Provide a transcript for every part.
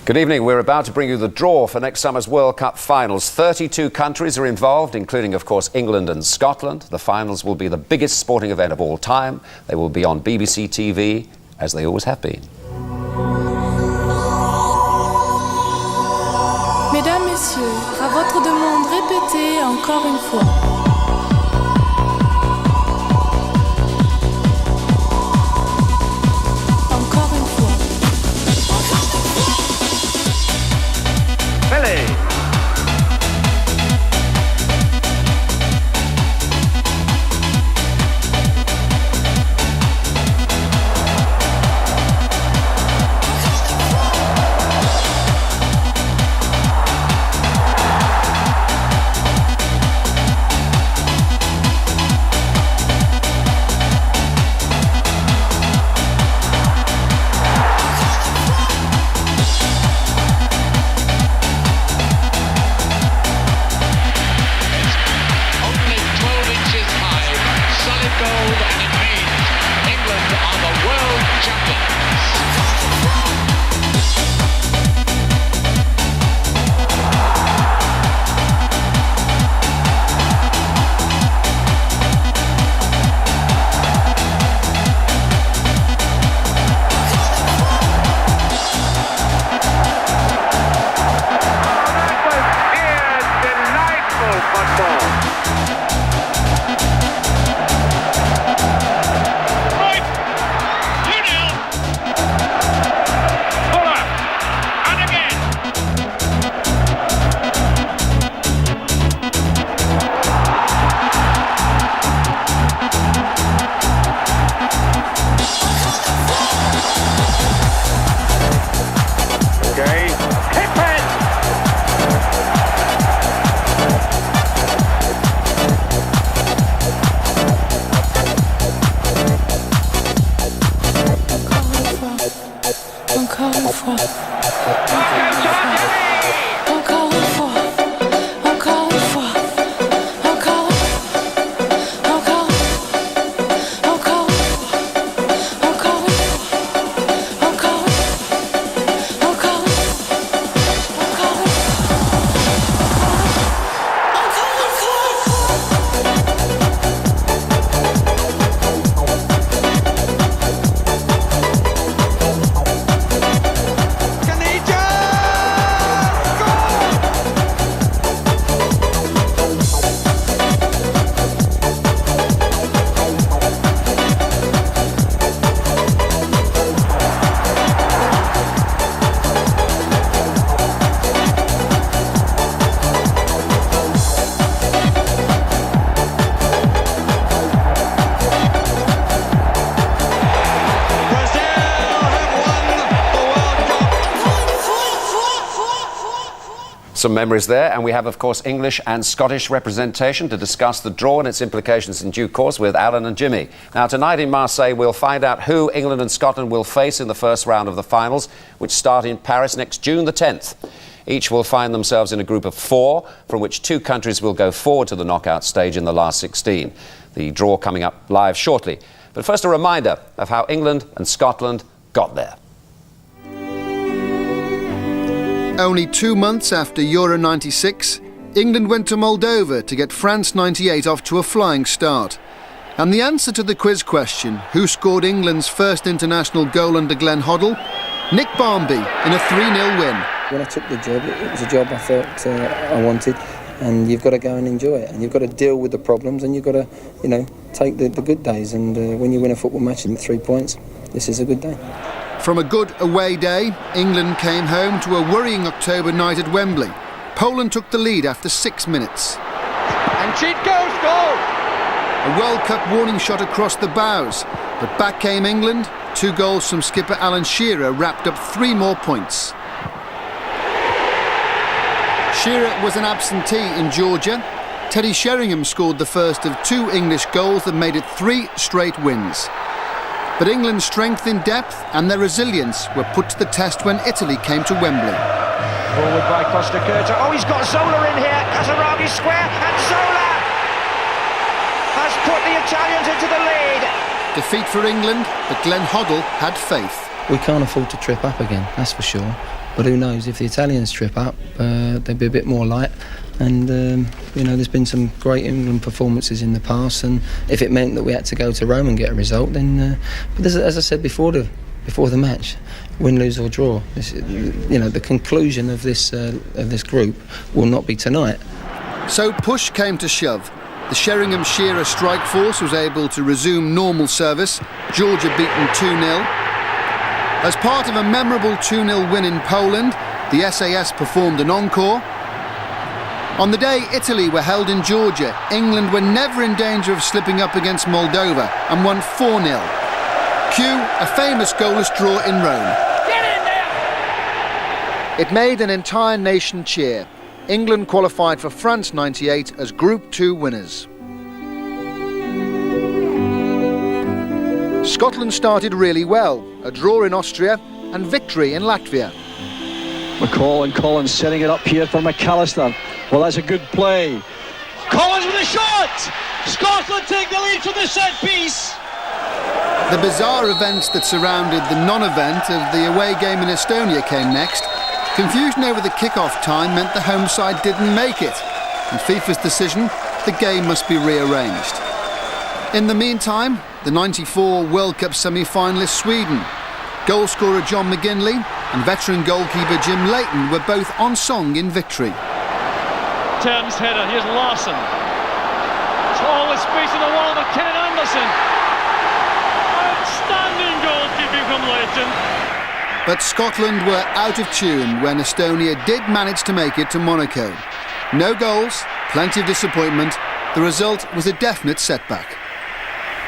Good evening. We're about to bring you the draw for next summer's World Cup finals. 32 countries are involved, including, of course, England and Scotland. The finals will be the biggest sporting event of all time. They will be on BBC TV, as they always have been. Mesdames, Messieurs, à votre demande répétée encore une fois. Some memories there, and we have, of course, English and Scottish representation to discuss the draw and its implications in due course with Alan and Jimmy. Now, tonight in Marseille, we'll find out who England and Scotland will face in the first round of the finals, which start in Paris next June the 10th. Each will find themselves in a group of 4, from which 2 countries will go forward to the knockout stage in the last 16. The draw coming up live shortly. But first, a reminder of how England and Scotland got there. Only 2 months after Euro 96, England went to Moldova to get France 98 off to a flying start. And the answer to the quiz question, who scored England's first international goal under Glenn Hoddle? Nick Barmby in a 3-0 win. When I took the job, it was a job I felt I wanted, and you've got to go and enjoy it, and you've got to deal with the problems, and you've got to, take the good days. And when you win a football match in 3 points, this is a good day. From a good away day, England came home to a worrying October night at Wembley. Poland took the lead after 6 minutes. And cheat goes, goal! A World Cup warning shot across the bows, but back came England. 2 goals from skipper Alan Shearer wrapped up 3 more points. Shearer was an absentee in Georgia. Teddy Sheringham scored the first of 2 English goals that made it 3 straight wins. But England's strength in depth and their resilience were put to the test when Italy came to Wembley. Forward by Costa Curta. Oh, he's got Zola in here. Casaraghi square, and Zola has put the Italians into the lead. Defeat for England, but Glenn Hoddle had faith. we can't afford to trip up again, that's for sure. But who knows, if the Italians trip up, they'll be a bit more light. And, there's been some great England performances in the past, and if it meant that we had to go to Rome and get a result, then... but as I said before the match, win, lose or draw, the conclusion of this group will not be tonight. So push came to shove. The Sheringham-Shearer strike force was able to resume normal service. Georgia beaten 2-0. As part of a memorable 2-0 win in Poland, the SAS performed an encore. On the day Italy were held in Georgia, England were never in danger of slipping up against Moldova and won 4-0. Cue a famous goalless draw in Rome. Get in there! It made an entire nation cheer. England qualified for France 98 as Group 2 winners. Scotland started really well, a draw in Austria and victory in Latvia. McCall and Collins setting it up here for McAllister. Well, that's a good play. Collins with a shot! Scotland take the lead from the set piece. The bizarre events that surrounded the non-event of the away game in Estonia came next. Confusion over the kick-off time meant the home side didn't make it. And FIFA's decision, the game must be rearranged. In the meantime, the '94 World Cup semi-finalist Sweden, goalscorer John McGinley and veteran goalkeeper Jim Leighton were both on song in victory. Turns header, here's Larsson. It's all the space in the world of Kennan Anderson. Outstanding goalkeeping from Leighton. But Scotland were out of tune when Estonia did manage to make it to Monaco. No goals, plenty of disappointment. The result was a definite setback.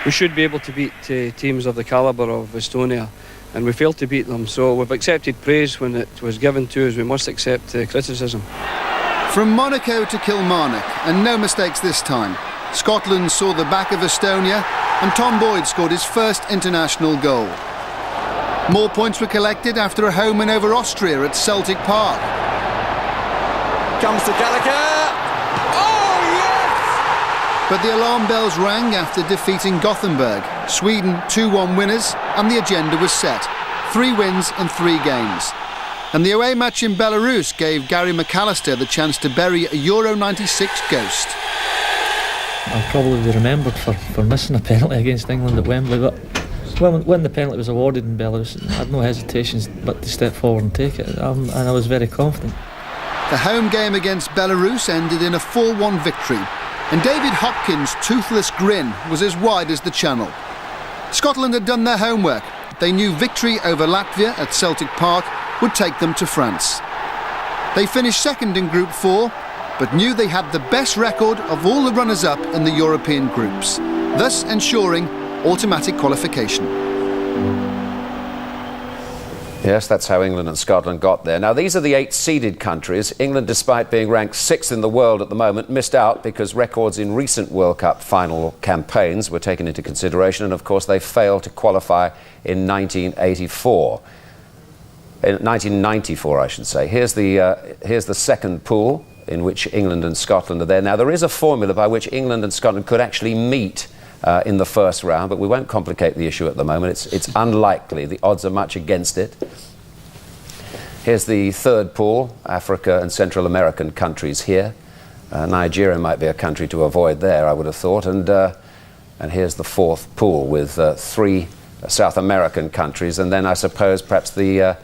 We should be able to beat teams of the calibre of Estonia, and we failed to beat them. So we've accepted praise when it was given to us. We must accept criticism. From Monaco to Kilmarnock, and no mistakes this time. Scotland saw the back of Estonia, and Tom Boyd scored his first international goal. More points were collected after a home win over Austria at Celtic Park. Comes to Gallagher. Oh, yes! But the alarm bells rang after defeating Gothenburg. Sweden 2-1 winners, and the agenda was set. 3 wins in 3 games. And the away match in Belarus gave Gary McAllister the chance to bury a Euro 96 ghost. I'll probably be remembered for missing a penalty against England at Wembley, but when the penalty was awarded in Belarus, I had no hesitations but to step forward and take it, and I was very confident. The home game against Belarus ended in a 4-1 victory, and David Hopkins' toothless grin was as wide as the channel. Scotland had done their homework. They knew victory over Latvia at Celtic Park would take them to France. They finished second in Group 4, but knew they had the best record of all the runners-up in the European groups, thus ensuring automatic qualification. Yes, that's how England and Scotland got there. Now, these are the 8 seeded countries. England, despite being ranked 6th in the world at the moment, missed out because records in recent World Cup final campaigns were taken into consideration, and of course they failed to qualify in 1984. In 1994, I should say. Here's the second pool in which England and Scotland are there. Now, there is a formula by which England and Scotland could actually meet in the first round, but we won't complicate the issue at the moment. It's unlikely. The odds are much against it. Here's the third pool, Africa and Central American countries here. Nigeria might be a country to avoid there, I would have thought. And here's the fourth pool with 3 South American countries, and then I suppose perhaps the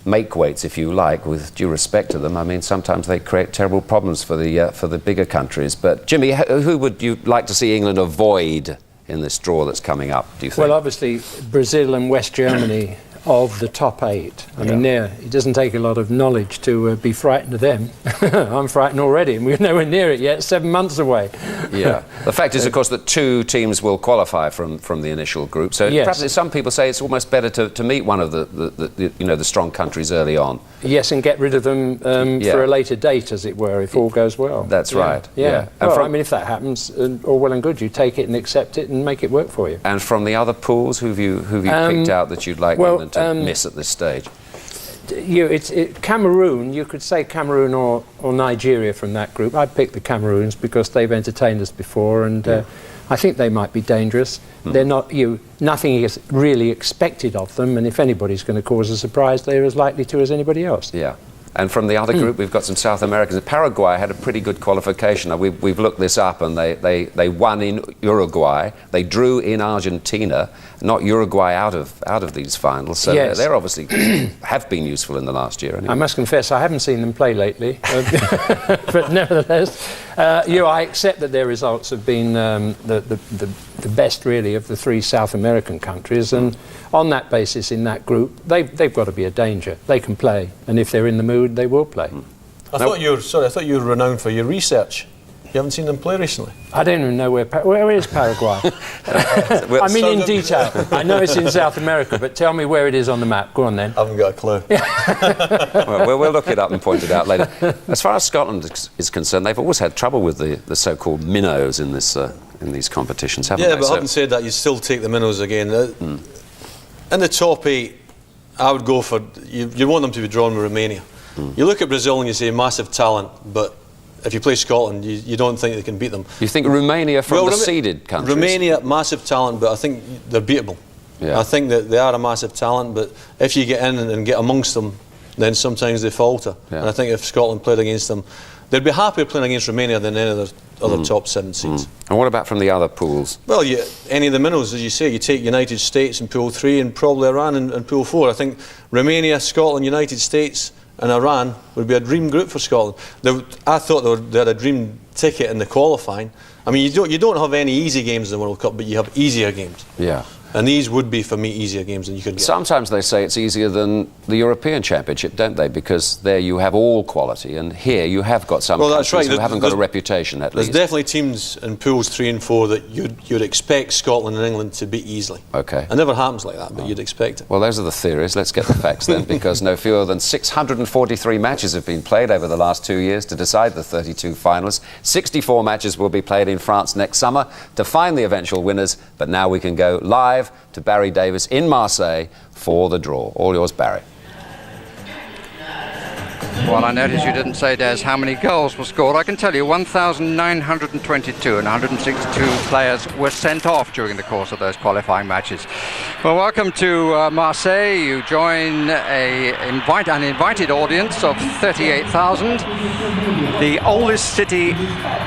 make weights, if you like, with due respect to them. I mean, sometimes they create terrible problems for the bigger countries. But Jimmy, who would you like to see England avoid in this draw that's coming up, do you think? Well, obviously Brazil and West Germany of the top 8. I mean, it doesn't take a lot of knowledge to be frightened of them. I'm frightened already, and we're nowhere near it yet, 7 months away. Yeah. The fact is, of course, that 2 teams will qualify from the initial group. So perhaps some people say it's almost better to meet one of the strong countries early on. Yes, and get rid of them for a later date, as it were, if all goes well. That's right. Yeah. Well, I mean, if that happens, all well and good. You take it and accept it and make it work for you. And from the other pools, who've you picked out that you'd like England to miss at this stage? Cameroon, you could say Cameroon or Nigeria from that group. I'd pick the Cameroons because they've entertained us before, and I think they might be dangerous. They're not. Nothing is really expected of them, and if anybody's going to cause a surprise, they're as likely to as anybody else. Yeah. And from the other group, we've got some South Americans. Paraguay had a pretty good qualification. We've looked this up, and they won in Uruguay. They drew in Argentina, not Uruguay out of these finals. So yes. they're obviously have been useful in the last year. Anyway. I must confess, I haven't seen them play lately, but nevertheless, I accept that their results have been the best, really, of the three South American countries, and on that basis, in that group, they've got to be a danger. They can play, and if they're in the mood, they will play. I thought you were renowned for your research. You haven't seen them play recently? I don't even know where is Paraguay. I mean, in detail. I know it's in South America, but tell me where it is on the map. Go on then. I haven't got a clue. Well, we'll look it up and point it out later. As far as Scotland is concerned, they've always had trouble with the so-called minnows in these competitions, haven't they? Yeah, but having said that, you still take the minnows again. In the top 8, I would go for you want them to be drawn with Romania. You look at Brazil and you say massive talent, but if you play Scotland, you don't think they can beat them. You think Romania from the seeded countries? Romania, massive talent, but I think they're beatable. Yeah. I think that they are a massive talent, but if you get in and get amongst them, then sometimes they falter. Yeah. And I think if Scotland played against them, they'd be happier playing against Romania than any other top 7 seeds. And what about from the other pools? Well, any of the minnows, as you say, you take United States in Pool 3 and probably Iran in Pool 4. I think Romania, Scotland, United States and Iran would be a dream group for Scotland. I thought they had a dream ticket in the qualifying. I mean, you don't have any easy games in the World Cup, but you have easier games. Yeah. And these would be, for me, easier games than you could get. Sometimes they say it's easier than the European Championship, don't they? Because there you have all quality, and here you have got some countries who haven't got a reputation, at least. There's definitely teams in pools 3 and 4 that you'd expect Scotland and England to beat easily. Okay. It never happens like that, but you'd expect it. Well, those are the theories. Let's get the facts then, because no fewer than 643 matches have been played over the last 2 years to decide the 32 finalists. 64 matches will be played in France next summer to find the eventual winners, but now we can go live to Barry Davis in Marseille for the draw. All yours, Barry. Well, I noticed you didn't say, Des, how many goals were scored. I can tell you 1,922 and 162 players were sent off during the course of those qualifying matches. Well, welcome to Marseille. You join an invited audience of 38,000. The oldest city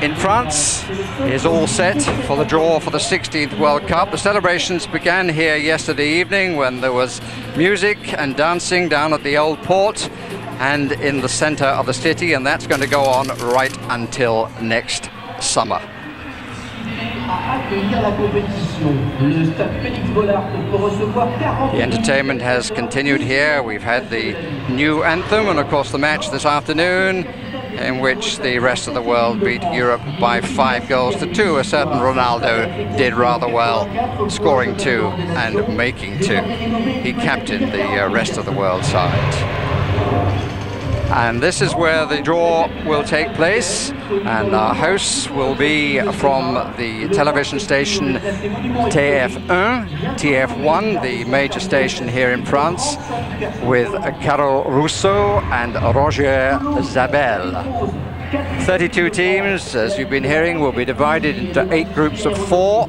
in France is all set for the draw for the 16th World Cup. The celebrations began here yesterday evening when there was music and dancing down at the Old Port and in the centre of the city, and that's going to go on right until next summer. The entertainment has continued here. We've had the new anthem and of course the match this afternoon in which the rest of the world beat Europe by 5 goals to 2. A certain Ronaldo did rather well, scoring 2 and making 2. He captained the rest of the world side. And this is where the draw will take place, and our hosts will be from the television station TF1, the major station here in France, with Carole Rousseau and Roger Zabel. 32 teams, as you've been hearing, will be divided into 8 groups of 4.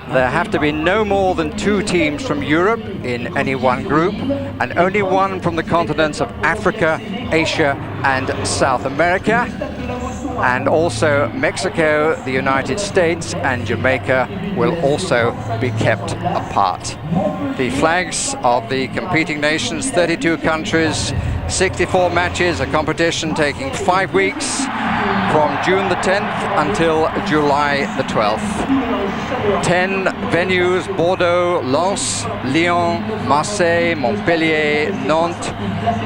There have to be no more than 2 teams from Europe in any one group, and only 1 from the continents of Africa, Asia and South America. And also Mexico, the United States and Jamaica will also be kept apart. The flags of the competing nations, 32 countries, 64 matches, a competition taking 5 weeks from June the 10th until July the 12th. 10 venues: Bordeaux, Lens, Lyon, Marseille, Montpellier, Nantes,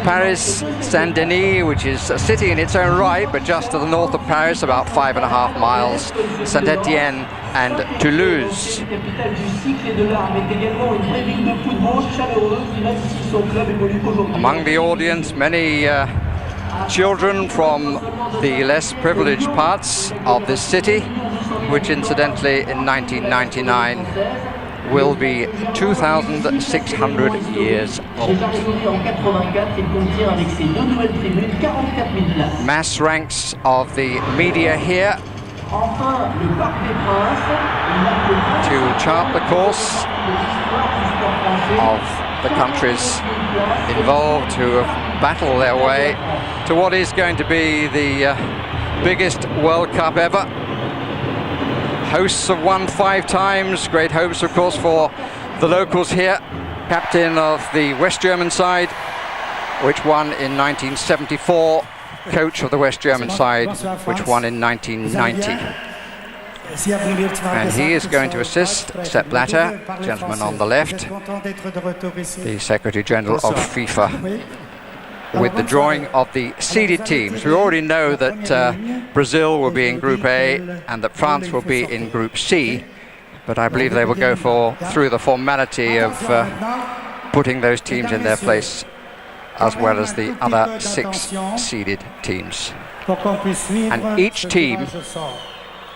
Paris, Saint-Denis, which is a city in its own right, but just to the north of Paris, about 5.5 miles, Saint-Étienne and Toulouse. Among the audience, many children from the less privileged parts of this city, which incidentally in 1999 will be 2,600 years old. Mass ranks of the media here to chart the course of the countries involved who have battled their way to what is going to be the biggest World Cup ever. Hosts have won 5 times. Great hopes, of course, for the locals here. Captain of the West German side, which won in 1974. Coach of the West German side, which won in 1990. And he is going to assist Sepp Blatter, gentleman on the left, the Secretary General of FIFA, with the drawing of the seeded teams. We already know that Brazil will be in Group A and that France will be in Group C, but I believe they will go through the formality of putting those teams in their place, as well as the other 6 seeded teams. And each team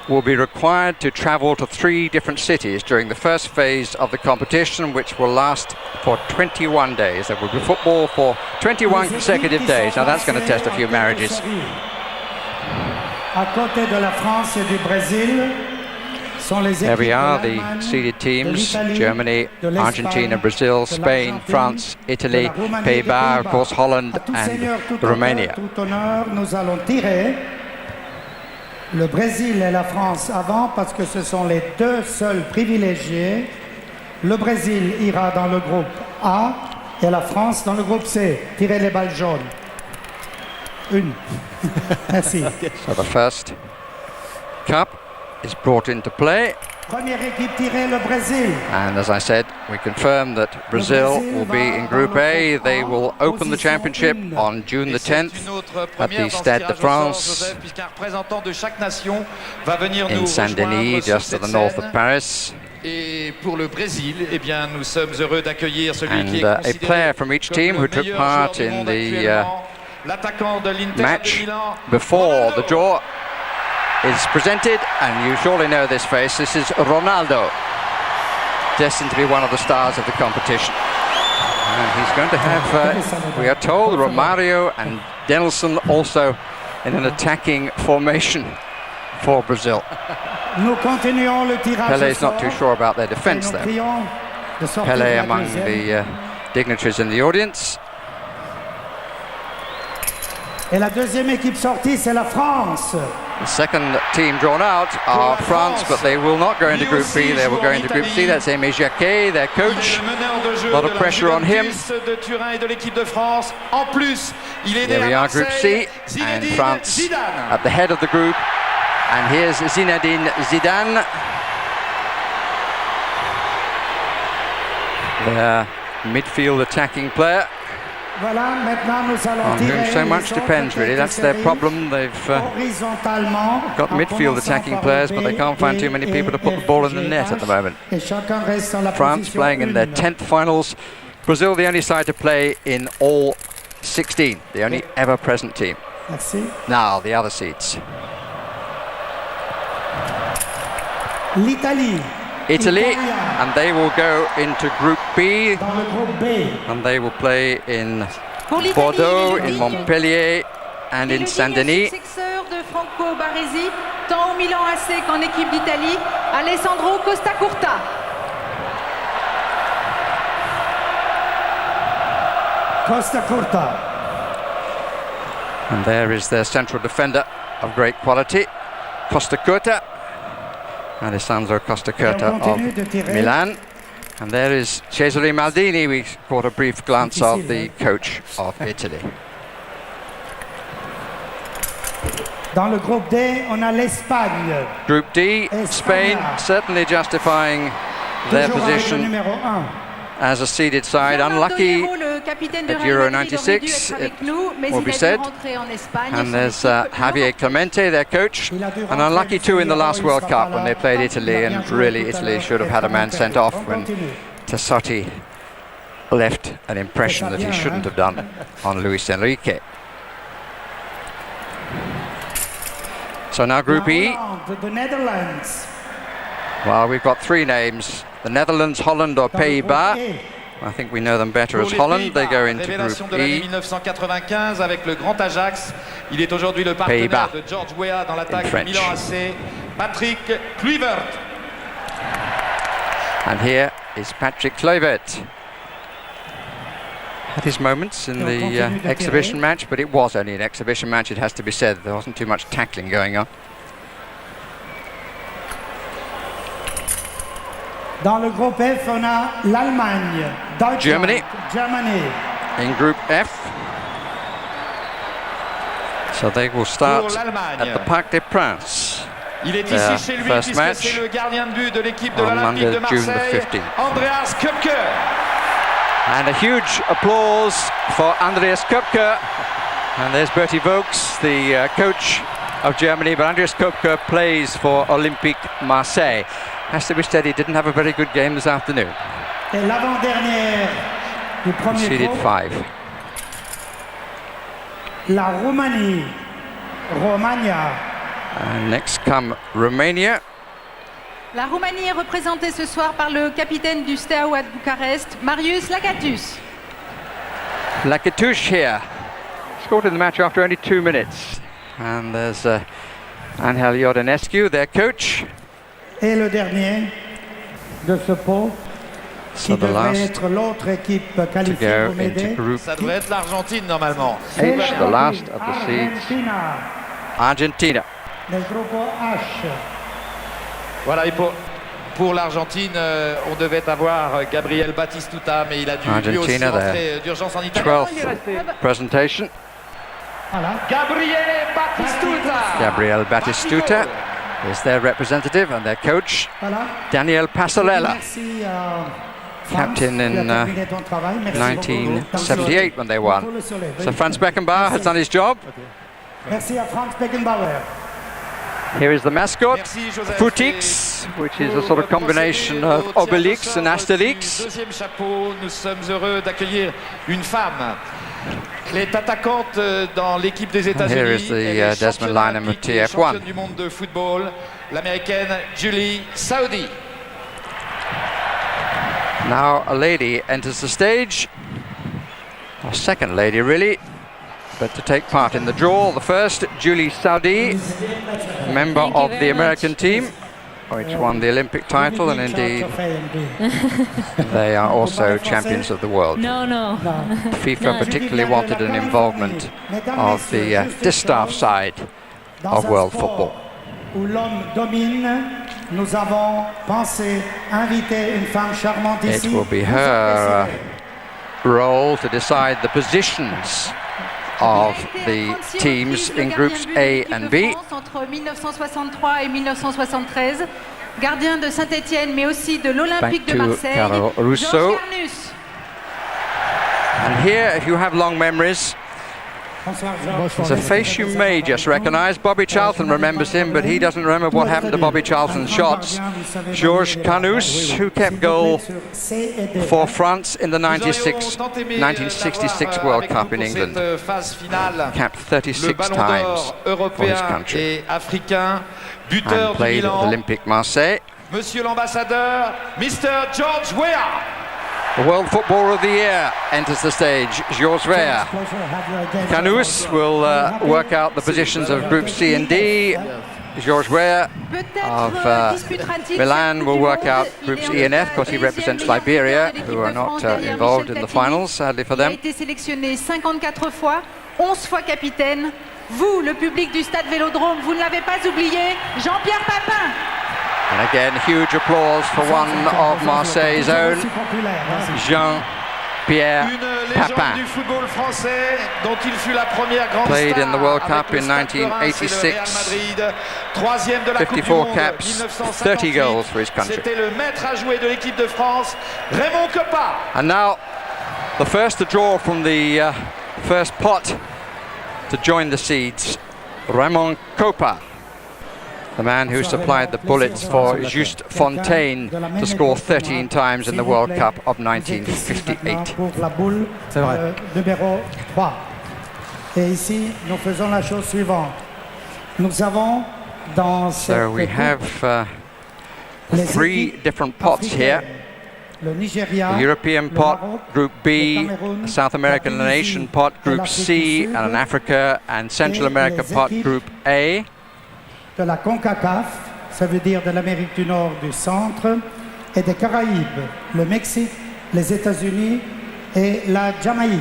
will be required to travel to 3 different cities during the first phase of the competition, which will last for 21 days. There will be football for 21 consecutive days. Now that's going to test a few marriages. There we are, the seeded teams: Germany, Argentina, Brazil, Spain, France, Italy, Pays-Bas, of course Holland and Romania. Le Brésil et la France avant parce que ce sont les 2 seuls privilégiés. Le Brésil ira dans le groupe A et la France dans le groupe C. Tirez les balles jaunes. Une. Merci. So the first cup is brought into play. Première équipe tirée, le Brésil. And as I said, we confirm that Brazil will be in Group A. They will open the championship on June the 10th at the Stade de France in Saint-Denis, just to the north of Paris. Et pour le Brésil, eh bien, nous sommes heureux d'accueillir celui qui est a considéré player from each team who took part in the match before the draw is presented, and you surely know this face. This is Ronaldo, destined to be one of the stars of the competition. And he's going to have, we are told, Romario and Denilson also in an attacking formation for Brazil. Pelé is not too sure about their defence, though. Pelé among the dignitaries in the audience. Et la deuxième équipe sortie, c'est la France. The second team drawn out are France, but they will not go into Group B, they will go into Group C. That's Aimé Jacquet, their coach. A lot of pressure on him. There we are, Group C, and France at the head of the group. And here's Zinedine Zidane, their midfield attacking player, on whom so much depends, really. That's their problem. They've got midfield attacking players, but they can't find too many people to put the ball in the net at the moment. France playing in their 10th finals. Brazil the only side to play in all 16, the only ever present team. Now the other seeds. Italy, and they will go into Group B, and they will play in Bordeaux, in Montpellier, and in Saint-Denis. De Franco Baresi, tant au Milan AC qu'en équipe d'Italie, Alessandro Costa Curta. Costa Curta. And there is their central defender of great quality, Costa Curta. Alessandro Costa Curta of Milan. And there is Cesare Maldini. We caught a brief glance of the coach of Italy. Dans le groupe D, on a l'Espagne. Group D, Spain certainly justifying their position as a seeded side. Unlucky at Euro 96, it will be said. And there's Javier Clemente, their coach, and unlucky too in the last World Cup when they played Italy, and really Italy should have had a man sent off when Tassotti left an impression that he shouldn't have done on Luis Enrique. So now Group E. The Netherlands. Well, we've got 3 names: the Netherlands, Holland or Pays-Bas. I think we know them better as Holland. They go into Group E. Avec le grand Ajax. Il est aujourd'hui le partenaire de George Weah dans l'attaque du Milan AC. Patrick Kluivert. And here is Patrick Kluivert. Had his moments in the exhibition match, but it was only an exhibition match, it has to be said. There wasn't too much tackling going on. Dans le groupe F, on a l'Allemagne, Germany. Germany. In Group F. So they will start at the Parc des Princes. Il est ici chez lui puisque c'est le gardien de but de l'équipe de l'Olympique de Marseille, Andreas Köpke. And a huge applause for Andreas Köpke. And there's Bertie Vogts, the coach of Germany, but Andreas Köpke plays for Olympique Marseille. Has to be said, he didn't have a very good game this afternoon. Et l'avant-dernière du premier Conceded groupe, 5. la Roumanie, Romagna. And next come Romania. La Roumanie est représentée ce soir par le capitaine du Steaua de Bucarest, Marius Lakatus. Lakatus here. Scored in the match after only 2 minutes. And there's Angel Iordanescu, their coach. Et le dernier de ce pot, qui devrait être l'autre équipe qualifiée pour m'aider. Ça devrait être l'Argentine normalement. H, the last of the seeds. Argentina. Le groupe H. Voilà, et pour l'Argentine, on devait avoir Gabriel Batistuta, mais il a dû lui aussi rentrer d'urgence en Italie. 12th presentation. Voilà. Gabriel Batistuta is their representative and their coach. Voilà. Daniel Passarella, Merci, captain in 1978 when they won. So Franz Beckenbauer has done his job. Merci à Franz Beckenbauer. Here is the mascot, Futix, which is a sort of combination of Obelix and Asterix. Deuxième chapeau, nous sommes heureux d'accueillir une femme. Elle est attaquante dans l'équipe des États-Unis. Here is the Des Lynham of TF1. Championne du monde de football, l'américaine Julie Saudi. Now a lady enters the stage, a second lady really, but to take part in the draw. The first, Julie Saudi, member of the American team, which won the Olympic title, and indeed they are also champions of the world. No. FIFA particularly wanted an involvement of the distaff side of world football. Où l'homme domine, nous avons pensé inviter une femme charmante ici. It will be her role to decide the positions of the teams in groups A and B. Entre 1963 et 1973, gardien de Saint-Étienne, mais aussi de l'Olympique de Marseille. Carlo Russo. And here, if you have long memories, there's a face you may just recognise. Bobby Charlton remembers him, but he doesn't remember what happened to Bobby Charlton's shots. Georges Canous, who kept goal for France in the 1966 World Cup in England, capped 36 times for his country, and played at Olympique Marseille. Monsieur l'ambassadeur, Mr. George Weah. The World Footballer of the Year enters the stage, Georges Weah. Canous will work out the positions of Group C and D. Georges Weah of Milan will work out Groups E and F, because he represents Liberia, who are not involved in the finals, sadly for them. Il a été sélectionné 54 fois, 11 fois capitaine. Vous, le public du Stade Vélodrome, vous ne l'avez pas oublié, Jean-Pierre Papin. And again, huge applause for one of Marseille's own, Jean-Pierre Papin. Du football français, dont il fut la première grande Played star in the World Cup avec in le Stade de Reims et le 1986. Real Madrid. Troisième de la Coupe du 54 Monde, caps, 30 goals for his country. C'était le maître à jouer de l'équipe de France, Raymond Kopa. And now, the first to draw from the first pot to join the seeds, Raymond Kopa, the man who supplied the bullets for Just Fontaine to score 13 times in the World Cup of 1958. Pour la boule numéro 3. Et ici, nous faisons la chose suivante. Nous avons dans So we have 3 different pots here. le Nigeria, The European pot, Group B, a South American and Asian pot, Group C, and an Africa and Central America pot, Group A. de la CONCACAF, ça veut dire de l'Amérique du Nord, du Centre et des Caraïbes, le Mexique, les États-Unis et la Jamaïque.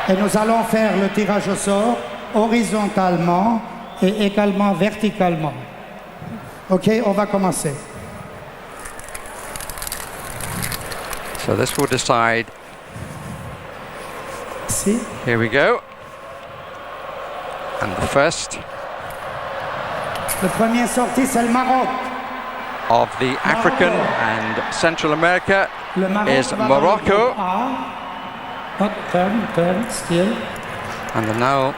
Et nous allons faire le tirage au sort horizontalement et également verticalement. OK, on va commencer. So this will decide. See? Here we go. And the first Le premier sorti, c'est le Maroc. of the African and Central America Le Maroc is va dans le Morocco. groupe A. Oh, turn, still. And the now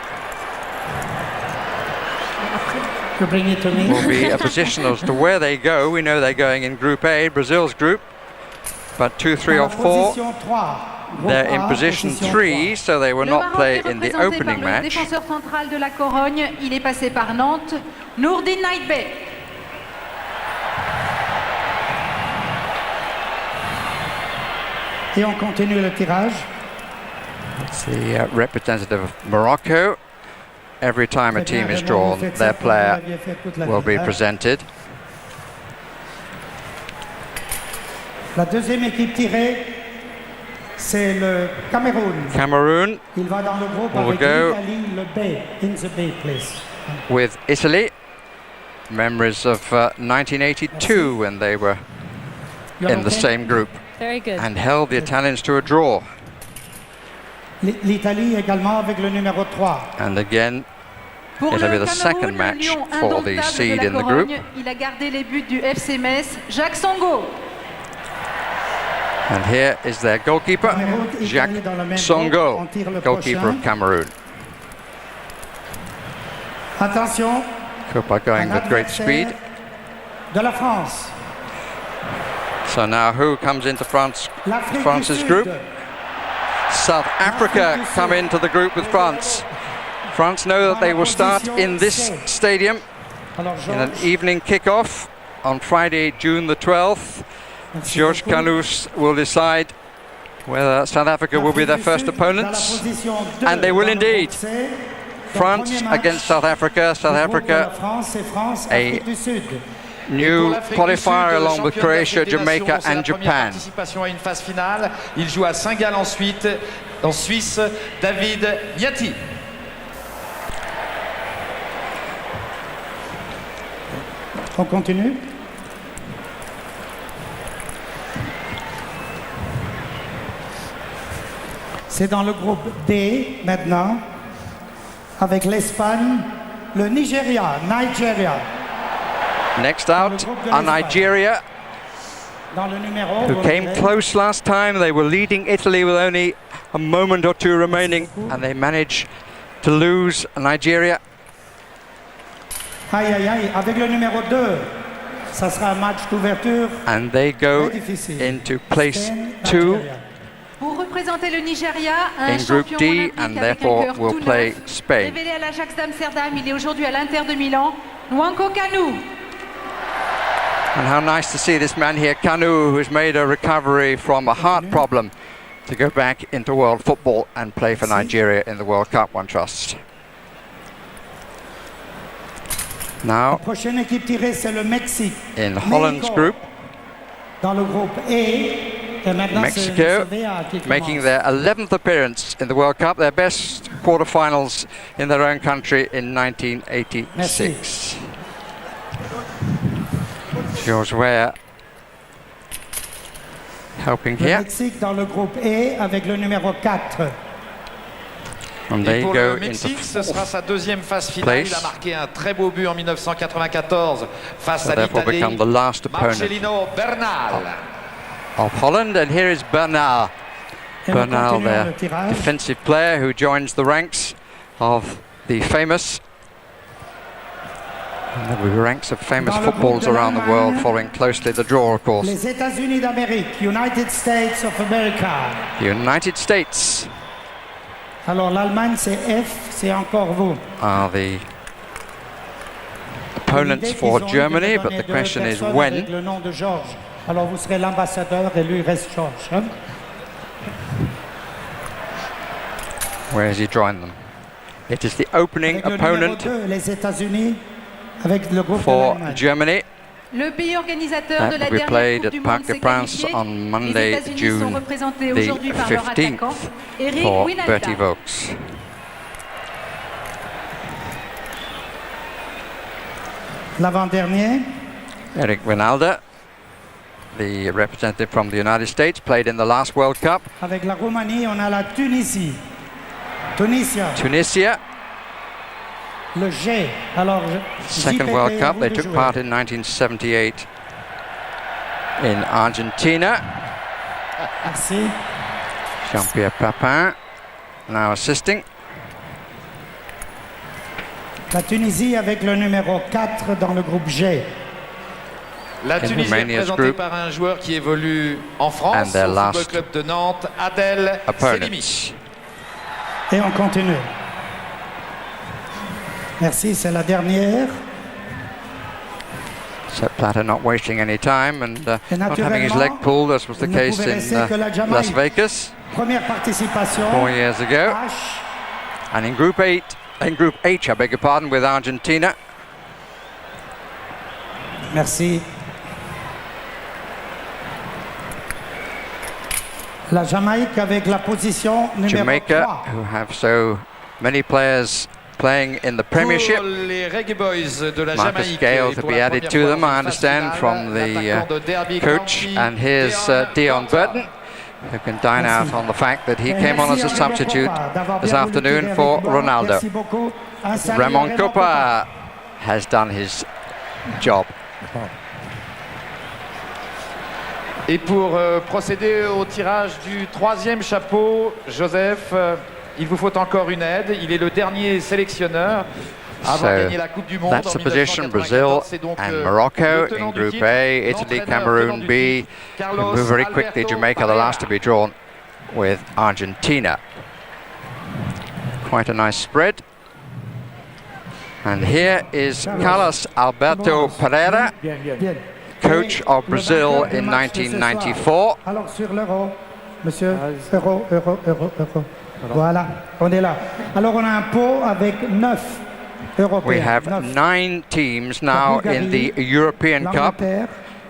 You bring it to me. will be a position as to where they go. We know they're going in Group A, Brazil's group. But 2, 3 or 4, they're in position 3, so they will not play in the opening Le match. défenseur central de la Corogne, il est passé par Nantes, Nourdine Naïbé. Et on continue le tirage. It's the representative of Morocco. Every time a team is drawn, their player will be presented. La deuxième équipe tirée, c'est le Cameroun. Cameroon Il va dans le groupe will avec go l'Italie, le B. In the B, please. with Italy. Memories of 1982 when they were in the same group Very good. and held the Italians to a draw. L'Italie également avec le numéro 3. And again, Pour it'll be le the second Cameroun, match lion for the indomptable seed de in la the group. Corogne, il a gardé les buts du FC Metz, Jacques Songo. And here is their goalkeeper, Jacques Songo, goalkeeper of Cameroon. Attention, Copa going with great speed. de la France. So now who comes into L'Afrique France's du group? Sud. South Africa come into the group with France. France know that they will start in this stadium in an evening kick-off on Friday, June the 12th. Georges Canous will decide whether South Africa will be their first opponents, and they will indeed. France against South Africa. South Africa, a new qualifier along with Croatia, Jamaica and Japan. Participation à une phase finale. Il joue à Saint-Gall ensuite, en Suisse, David Niati. On continue. C'est dans le groupe D maintenant, avec l'Espagne, le Nigeria. Next out are Nigeria, Dans le numéro, who came close last time. They were leading Italy with only a moment or two remaining, and they managed to lose Nigeria. Aïe, aïe, aïe, avec le numéro 2, ça sera un match d'ouverture. And they go into place 2 Pour représenter le Nigeria, un in Group champion D, olympique and avec un therefore cœur will tout play neuf. Spain. Révélé à l'Ajax d'Amsterdam, il est aujourd'hui à l'Inter de Milan, Nwanko Kanu. And how nice to see this man here, Kanu, who's made a recovery from a heart problem to go back into world football and play for Nigeria in the World Cup, one trusts. La Now, prochaine équipe tirée, c'est le Mexique. in Holland's Mexico. group, Dans le groupe E, et maintenant c'est Mexico le VA qui making commence. their 11th appearance in the World Cup, their best quarterfinals in their own country in 1986. George Weah helping Le here. Mexique dans le groupe E avec le numéro 4. And Et they pour go le Mexique, into ce sera sa deuxième phase finale. Il a marqué un très beau but en 1994 face So à therefore l'Italie. become the last opponent Marcelino Bernal. of Holland, and here is Bernal. Et nous Bernal, continuons their le tirage. defensive player who joins the ranks of the famous. And there will be ranks of famous Dans le footballers groupe de around the world l'Allemagne, following closely the draw, of course. Les États-Unis d'Amérique, United States of America. United States Alors l'Allemagne c'est F, c'est encore vous. are the opponents L'idée for qu'ils ont eu de Germany, me but donner the deux question is personnes when. avec le nom de Georges. Alors vous serez l'ambassadeur et lui reste Georges. Hein? Where has he joined them? It is the opening Avec le numéro opponent 2, les États-Unis. avec le groupe for de Germany. Le pays organisateur That de la will be dernière played Coupe at du Parc Monde des s'est Princes qualifié. on Les Monday, États-Unis sont June représentés the aujourd'hui par leur 15th attaquant, Eric for Winalda. Bertie Vogts. l'avant-dernier. Eric Winalda, the representative from the United States, played in the last World Cup. Avec la Roumanie, on a la Tunisie. Tunisia, le G. Alors, second World Cup. They took part in 1978 in Argentina. Merci. Jean-Pierre Papin now assisting. La Tunisie avec le numéro 4 dans le groupe G. La Tunisie est représentée par un joueur qui évolue en France, au Football Club de Nantes, Adel Selimi. Et on continue. Merci, c'est la dernière. Sepp Blatter not wasting any time and not having his leg pulled, as was the case in Las Vegas Première participation. 4 years ago. And in Group H, I beg your pardon, with Argentina. Merci. La Jamaïque avec la position numéro Jamaica, 3. who have so many players playing in the Premiership. Pour les Reggae Boys de la Marcus Jamaïque, Gale to be added to them, I understand, from the coach. And here's Dion Burton, who can dine out on the fact that he came on as a substitute this afternoon for Ronaldo. Ramon Copa has done his job. Et pour procéder au tirage du troisième chapeau, Joseph, il vous faut encore une aide. Il est le dernier sélectionneur à avoir gagné la Coupe du Monde. That's the position, Brazil and Morocco in Group A, Italy, Cameroon B. We'll move very quickly. Jamaica, the last to be drawn, with Argentina. Quite a nice spread. And here is Carlos Alberto Pereira, coach of Brazil in 1994. Alors sur l'euro, monsieur, euro. Voilà, on est là. Alors on a un pot avec 9 Européens. We have 9 teams now in the European Cup.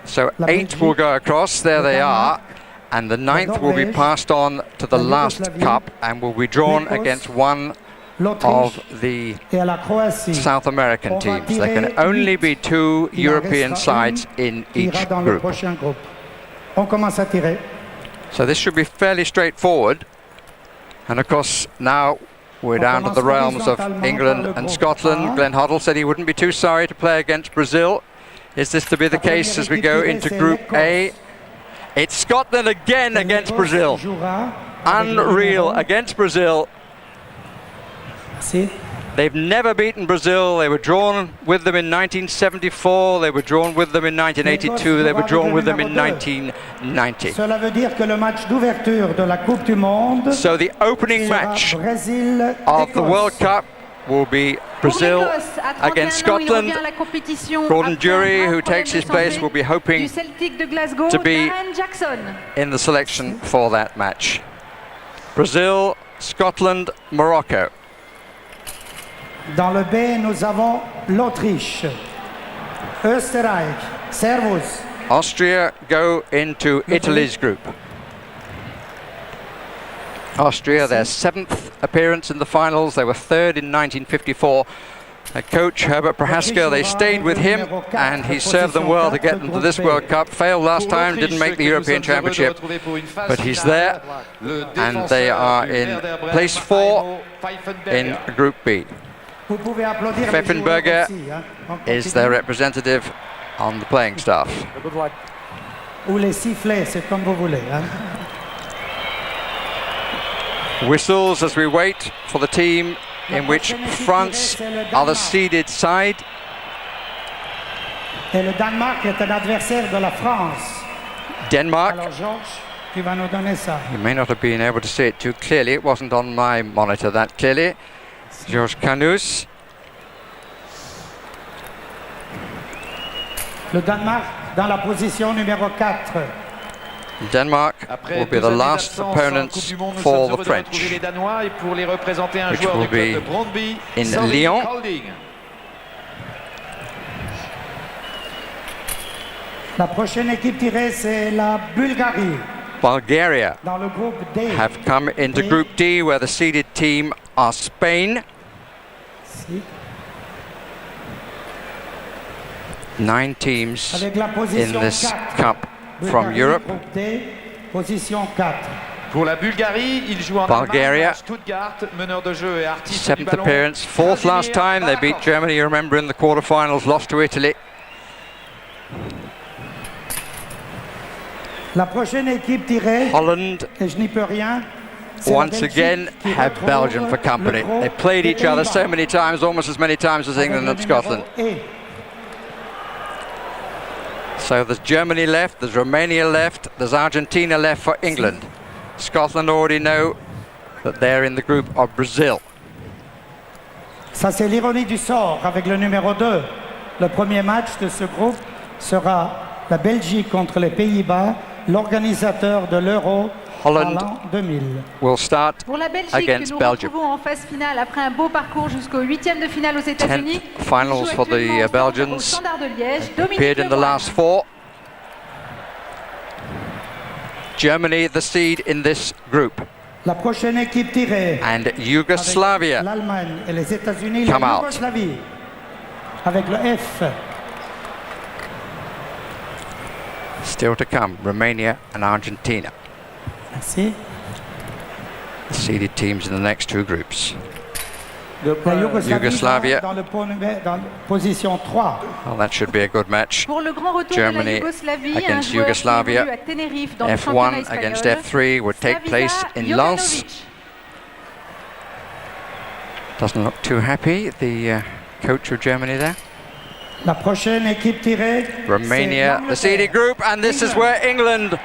So 8 will go across, there they are. And the 9th will be passed on to the last cup and will be drawn against one of the South American teams. There can only be 2 European sides in each group. So this should be fairly straightforward. And of course now we're down to the realms of England and Scotland. Glenn Hoddle said he wouldn't be too sorry to play against Brazil. Is this to be the case as we go into Group A? It's Scotland again against Brazil. Unreal against Brazil. They've never beaten Brazil. They were drawn with them in 1974. They were drawn with them in 1982. They were drawn with them in 1990. Cela veut dire que le match d'ouverture de la Coupe du Monde. So the opening match of the World Cup will be Brazil against Scotland. Gordon Durie, who takes his place, will be hoping to be in the selection for that match. Brazil, Scotland, Morocco. Dans le B, nous avons l'Autriche, Österreich, Servus. Austria go into Italy's group. Austria, their 7th appearance in the finals. They were 3rd in 1954. Coach Herbert Prohaska, they stayed with him and he served them well to get them to this World Cup. Failed last time, didn't make the European Championship, but he's there and they are in place 4 in Group B. Pfeffenberger is their representative on the playing staff. Ou les sifflets, c'est comme vous voulez. Whistles as we wait for the team in which France are the seeded side. Et le Danemark est un adversaire de la France. Denmark. Alors Georges, tu vas nous donner ça. You may not have been able to see it too clearly. It wasn't on my monitor that clearly. Georges Canus. Le Danemark dans la position numéro 4. Denmark will be the last opponents for the French, which will be in Lyon. La prochaine équipe tirée, c'est la Bulgarie. Bulgaria Dans le groupe D. have come into Group D, where the seeded team are Spain. 9 teams Avec la in position this 4. cup from Bulgarie, Europe. Groupe D, position 4. Pour la Bulgarie, il joue en Bulgaria. Allemagne à Stuttgart, meneur de jeu et artiste du 7th ballon. appearance, 4th last time. They beat Germany, you remember, in the quarterfinals, lost to Italy. La prochaine équipe tirée, Holland et je n'y peux rien, c'est la once Belgique again qui have retrouve Belgium for company. le groupe They played des each other so Pays-Bas. many times, almost as many times as England and Avec le numéro Scotland. E. So there's Germany left, there's Romania left, there's Argentina left for England. Scotland already know that they're in the group of Brazil. Ça, c'est l'ironie du sort avec le numéro 2. Le premier match de ce groupe sera la Belgique contre les Pays-Bas, l'organisateur de l'Euro en Holland l'an 2000. will start Pour la Belgique, against que nous Belgium. retrouvons en phase finale après un beau parcours jusqu'aux huitièmes de finale aux États-Unis. 10th finals for the Au Belgians. Standard de Liège, Appeared in the last 4. Germany, the seed in this group. La prochaine équipe tirée, And Yugoslavia avec l'Allemagne et les États-Unis, la come out. Yougoslavie, avec le F. Still to come, Romania and Argentina. Merci. The seeded teams in the next 2 groups. La Yugoslavia. dans la position 3. Well, that should be a good match. Pour le grand retour de la Germany Yougoslavie, un against joueur qui Yugoslavia. évolue à Tenerife dans le championnat F1 espagnol, against F3 would take place in Lens. Jovanovic. Doesn't look too happy, the coach of Germany there. La prochaine équipe tirée, Romania, c'est the seeded group, and this is where England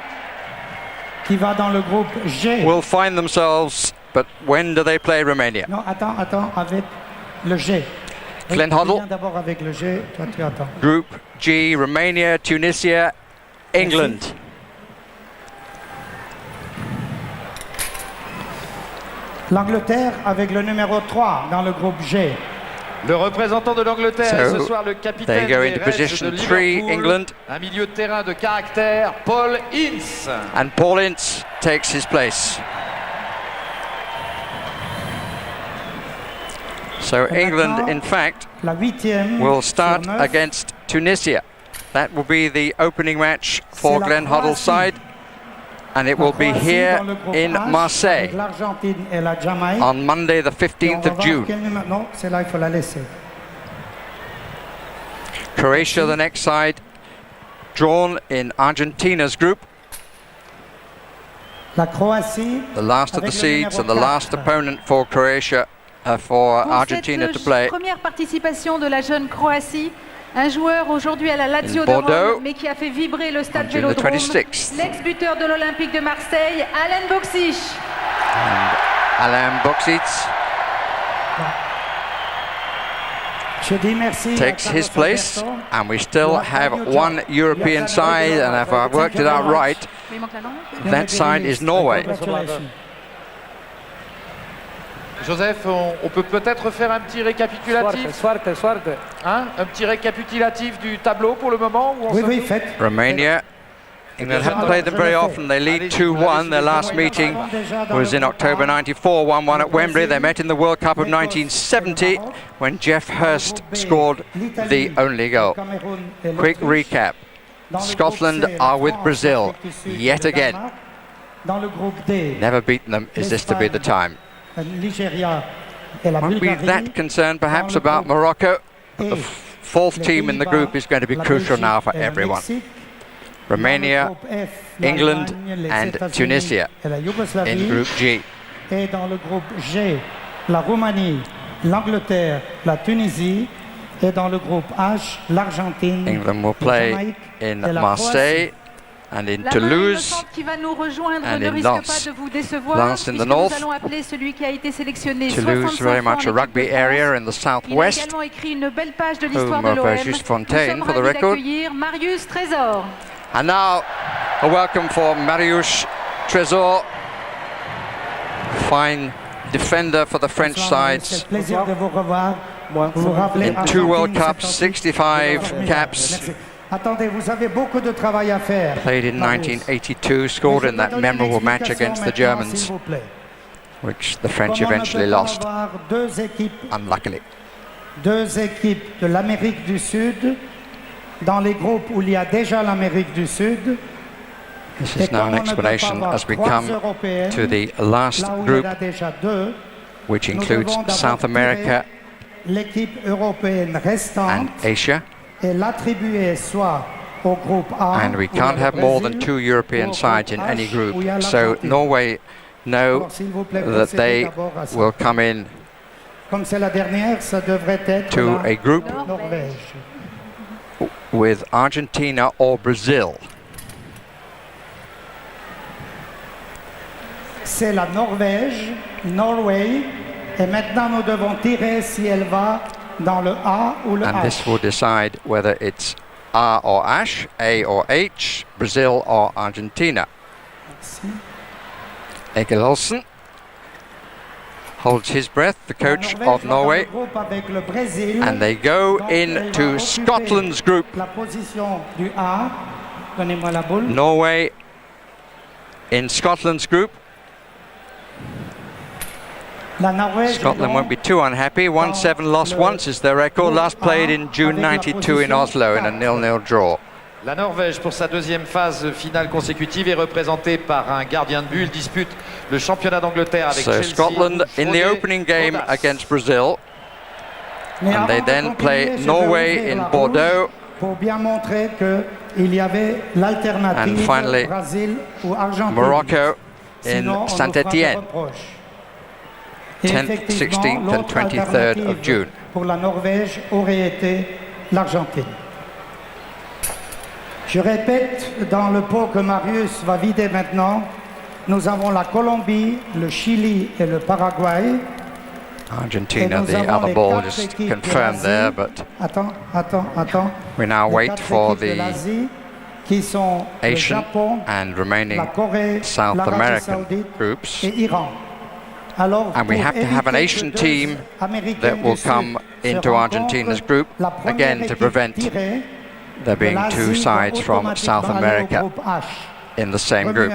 qui va dans le groupe G. will find themselves. But when do they play Romania? Non, attends, avec le G. Glenn Tu Hoddle. viens d'abord avec le G, toi tu attends. Group G, Romania, Tunisia, England. L'Angleterre avec le numéro 3 dans le groupe G. Le représentant de l'Angleterre So, ce soir, le capitaine they go des into Reds position de 3, Liverpool, England. un milieu de terrain de caractère, Paul Ince. And Paul Ince takes his place. So England, in fact, La 8e will start sur 9. against Tunisia. That will be the opening match for C'est la Glenn Hoddle's Croatie. side. And it La will be Croatie here dans le groupe in H, Marseille avec l'Argentine et la Jamaïque. on Monday the Et on 15th va of voir June. quel numéro- Non, c'est là, il faut la laisser. Croatia, the next side, drawn in Argentina's group. La Croatie. The last of the avec le seeds numéro and the last 4. opponent for Croatia, for Pour Argentina cette to play. première participation de la jeune Croatie, un joueur aujourd'hui à la Lazio de Bordeaux, Rome, mais qui a fait vibrer le stade on June the Vélodrome, 26th. l'ex-buteur de l'Olympique de Marseille, Alain Boksic. Alain Boksic Je dis merci à takes Carlos his place, Alberto. and we still have one European side, and if I've worked it out right, that side is Norway. Congratulations. Joseph, on peut peut-être faire un petit récapitulatif. Hein, un petit récapitulatif du tableau pour le moment où on Oui, s'en oui, trouve. faites. Romania, England haven't played them very often. They lead 2-1. Their last meeting was in October 94, 1-1 at Wembley. They met in the World Cup of 1970 when Jeff Hurst scored the only goal. Cameroun et Quick l'Autriche. recap. Dans le Scotland groupe C, are la with France, Brazil l'Afrique du Sud et yet le again. Danemark. Dans le groupe D, Never beaten them. Is this to be the time? le Nigeria et la Aren't we Bulgarie. that concerned perhaps Dans le about groupe Morocco? But the E, fourth les team in the Pays-Bas, group is going to be la crucial now Belgique for et le everyone. Mexique. Romania, Dans le groupe F, England l'Allemagne, les and États-Unis Tunisia et la Yougoslavie. in Group G. Et dans le groupe G, la Roumanie, l'Angleterre, la Tunisie. Et dans le groupe H, l'Argentine, England will la play Jamaïque in et la Marseille and in La main Toulouse. innocente qui va nous rejoindre and ne in risque Lens. pas de vous décevoir, Lens in the puisque north. nous allons appeler celui qui a été sélectionné Toulouse, 65 very fois much a en équipe rugby de France. area in the Il a southwest. également écrit une belle page de l'histoire Home de of l'OM. Just Nous Fontaine, sommes for the ravis record. d'accueillir Marius Trésor. And now a welcome for Mariusz Trésor, fine defender for the French C'est sides. un plaisir de vous revoir. Vous vous rappelez In 2 World Argentine, Cups, 78, 65 formidable. caps. Merci. Attendez, vous avez beaucoup de travail à faire. Played in 1982, scored in that memorable match against the Germans, which the French eventually lost, unluckily. Deux équipes de l'Amérique du Sud, dans les groupes où il y a déjà l'Amérique du Sud. This is now an explanation as we come to the last group, which includes South America and Asia. And we can't have more than 2 European sides in any group. So Norway know that they will come in to a group with Argentina or Brazil. C'est la Norvège, Norway, et maintenant nous devons tirer si elle va dans le A ou le H. And this will decide whether it's R or H, A or H, Brazil or Argentina. Egil Olsen holds his breath, the coach of Norway, and they go into Scotland's group. Norway in Scotland's group. Scotland won't be too unhappy. 1-7, lost once is their record. Last played in June 92 in Oslo in a 0-0 draw. La Norvège, pour sa deuxième phase finale consécutive, est représentée par un gardien de but. Il dispute le championnat d'Angleterre avec Chelsea. Scotland in the opening game against Brazil, and they then play Norway in Bordeaux, and finally Morocco in Saint-Étienne. 10th, 16th and 23rd of June. Pour la Norvège aurait été l'Argentine. Je répète dans le pot que Marius va vider maintenant, nous avons la Colombie, le Chili et le Paraguay. Argentina, the other ball just confirmed there, but we now wait for the Asian and remaining South American groups. And we have to have an Asian team that will come into Argentina's group, again to prevent there being 2 sides from South America in the same group.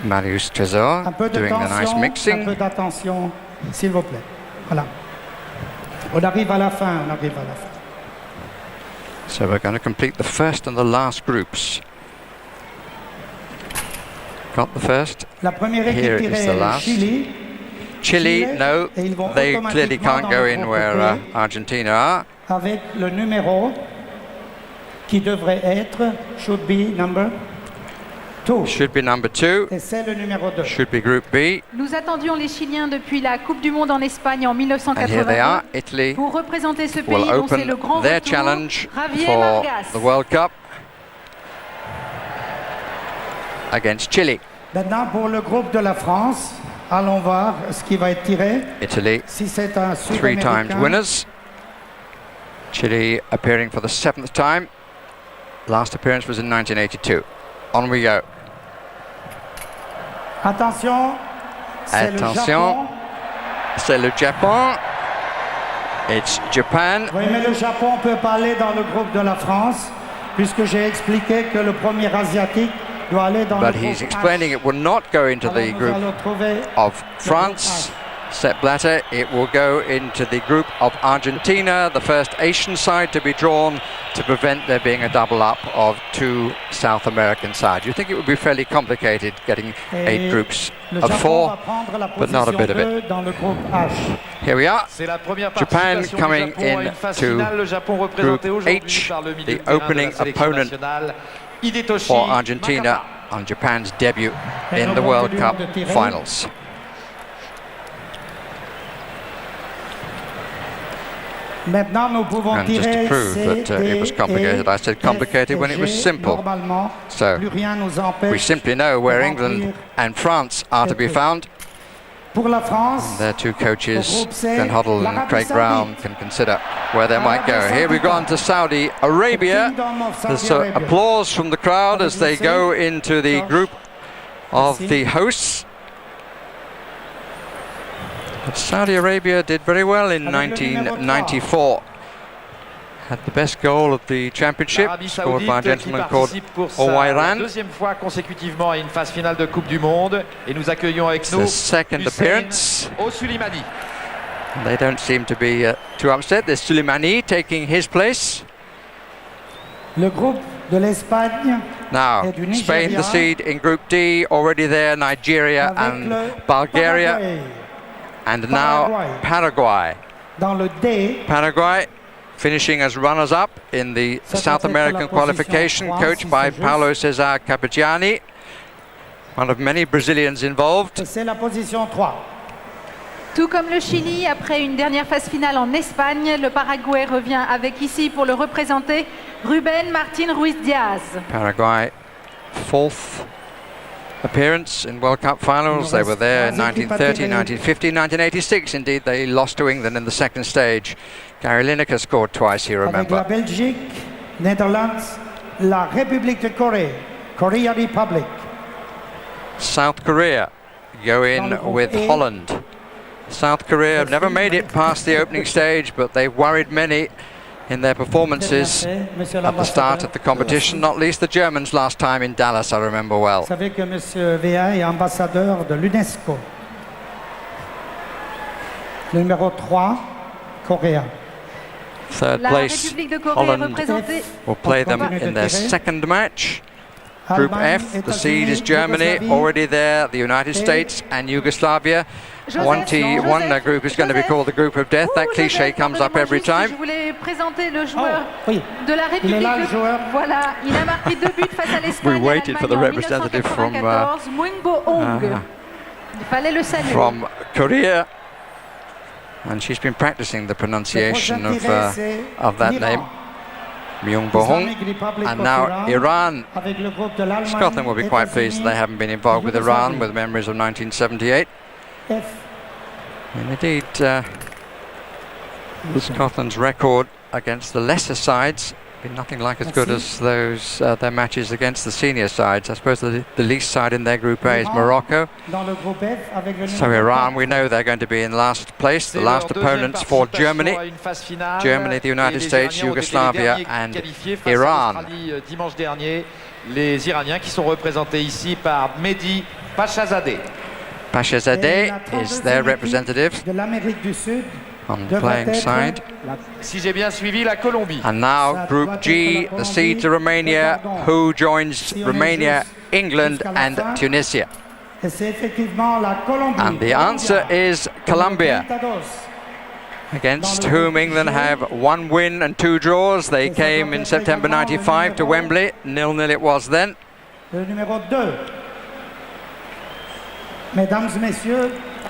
Marius Trésor doing the nice mixing. So we're going to complete the first and the last groups. Got the first. Here is the last. Chile, no, they clearly can't go in where Argentina are. Avec le numéro qui devrait être, should be number 2. Should be number 2. Et c'est le numéro 2. Should be Group B. Nous attendions les Chiliens depuis la Coupe du Monde en Espagne en 1982 Italy pour représenter ce pays dont c'est le grand their retour. challenge Javier for Vargas. the World Cup against Chile. Maintenant pour le groupe de la France, allons voir ce qui va être tiré. Italy, si c'est un 3 times winners. Chile appearing for the 7th time. Last appearance was in 1982. On we go. Attention, c'est le Japon. It's Japan. Oui, mais le Japon peut pas aller dans le groupe de la France, puisque j'ai expliqué que le premier asiatique doit aller dans le But groupe he's explaining it will not go into the group of France, Sepp Blatter. It will go into the group of Argentina, the first Asian side to be drawn, to prevent there being a double up of 2 South American sides. You think it would be fairly complicated getting 8 groups of 4, but not a bit of it. Here we are. Japan coming in to Group H, the opening opponent for Argentina on Japan's debut in the World Cup finals. And just to prove that it was complicated, I said complicated when it was simple. So we simply know where England and France are to be found. And their 2 coaches, Ben Hoddle and Craig Brown, can consider where they might go. Here we've gone to Saudi Arabia. There's applause from the crowd as they go into the group of the hosts. But Saudi Arabia did very well in 1994 had the best goal of the championship, scored by a gentleman called Owairan. Deuxième fois consécutivement à une phase finale de Coupe du Monde, et nous accueillons avec nous The second appearance. Sulimani. They don't seem to be too upset. There's Sulimani taking his place. Le groupe de l'Espagne. Now, Spain the seed in Group D, already there, Nigeria and Bulgaria. And now Paraguay. Dans le D. Paraguay finishing as runners-up in the South American qualification, coached by Paulo Cesar Capiciani, one of many Brazilians involved. C'est la position 3. Tout comme le Chili, après une dernière phase finale en Espagne, le Paraguay revient avec ici pour le représenter Ruben Martín Ruiz Diaz. Paraguay, fourth appearance in World Cup finals. They were there in 1930, 1950, 1986. Indeed, they lost to England in the second stage. Gary Lineker scored twice, you remember. Avec la Belgique, Netherlands, la République de Corée, Korea Republic. South Korea go in with Holland. South Korea have never made it past the opening stage, but they've worried many in their performances at the start of the competition, not least the Germans last time in Dallas, I remember well. Vous savez que Monsieur Véa est ambassadeur de l'UNESCO. Le numéro 3, Corée. Third place, Holland will play them in their second match. Group F, the seed is Germany, already there, the United States and Yugoslavia. One group is going to be called the group of death. That cliche comes up every time. Je voulais présenter le joueur de la République. Voilà, il a marqué 2 buts face à l'Espagne. We waited for the representative from Korea, and she's been practicing the pronunciation of that name. Myung Bo-hong, and now Iran. Scotland will be quite pleased that they haven't been involved with Iran, with memories of 1978. And indeed, Scotland's record against the lesser sides been nothing like as good as those their matches against the senior sides. I suppose the least side in their Group A is Morocco. So Iran, we know they're going to be in last place. The last opponents for Germany. Germany, the United States, Yugoslavia and Iran. Dimanche dernier, les Iraniens qui sont représentés ici par Mehdi Pachazadeh. Pachazadeh is their representative on the playing side. Si j'ai bien suivi, la Colombie. And now Group G, the seed to Romania, who joins Romania, England and Tunisia. And the answer is Colombia, against whom England have 1 win and 2 draws. They came in September 95 to Wembley, 0-0 it was then.